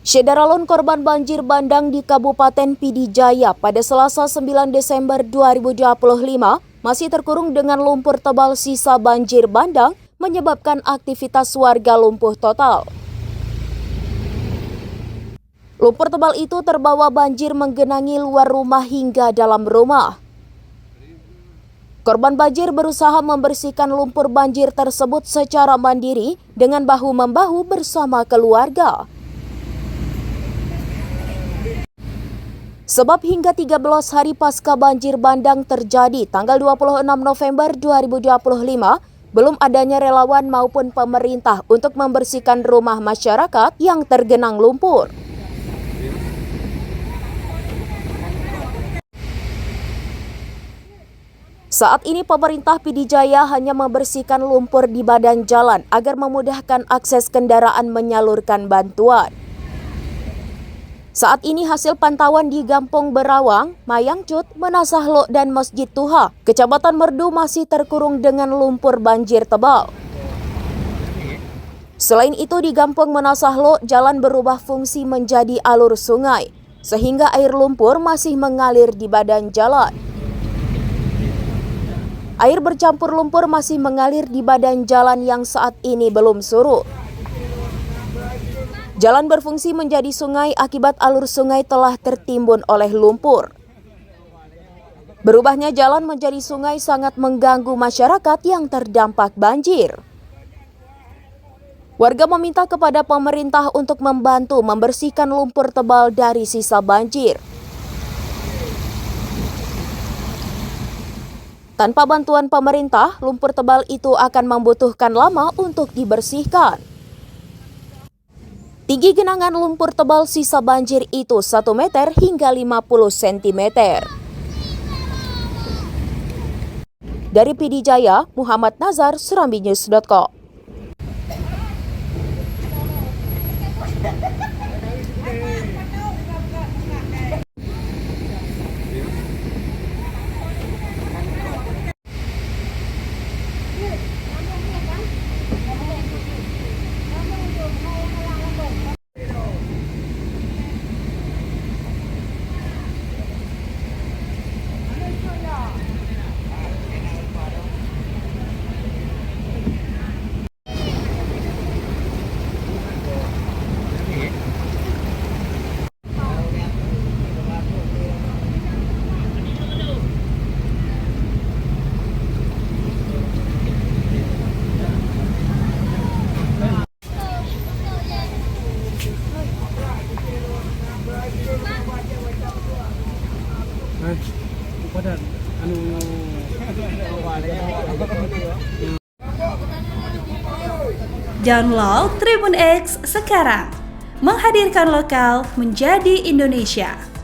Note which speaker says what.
Speaker 1: Syederalun korban banjir bandang di Kabupaten Pidi Jaya pada Selasa 9 Desember 2025 masih terkurung dengan lumpur tebal sisa banjir bandang menyebabkan aktivitas warga lumpuh total. Lumpur tebal itu terbawa banjir menggenangi luar rumah hingga dalam rumah. Korban banjir berusaha membersihkan lumpur banjir tersebut secara mandiri dengan bahu-membahu bersama keluarga. Sebab hingga 13 hari pasca banjir bandang terjadi tanggal 26 November 2025, belum adanya relawan maupun pemerintah untuk membersihkan rumah masyarakat yang tergenang lumpur. Saat ini pemerintah Pidi Jaya hanya membersihkan lumpur di badan jalan agar memudahkan akses kendaraan menyalurkan bantuan. Saat ini hasil pantauan di Gampong Berawang, Mayangcut, Menasahlo, dan Masjid Tuha, Kecamatan Merdu masih terkurung dengan lumpur banjir tebal. Selain itu di Gampong Menasahlo, jalan berubah fungsi menjadi alur sungai, sehingga air lumpur masih mengalir di badan jalan. Air bercampur lumpur masih mengalir di badan jalan yang saat ini belum surut. Jalan berfungsi menjadi sungai akibat alur sungai telah tertimbun oleh lumpur. Berubahnya jalan menjadi sungai sangat mengganggu masyarakat yang terdampak banjir. Warga meminta kepada pemerintah untuk membantu membersihkan lumpur tebal dari sisa banjir. Tanpa bantuan pemerintah, lumpur tebal itu akan membutuhkan lama untuk dibersihkan. Tinggi genangan lumpur tebal sisa banjir itu 1 meter hingga 50 cm. Dari Pidi Jaya, Muhammad Nazar, SerambiNews.com.
Speaker 2: Download Tribun X sekarang, menghadirkan lokal menjadi Indonesia.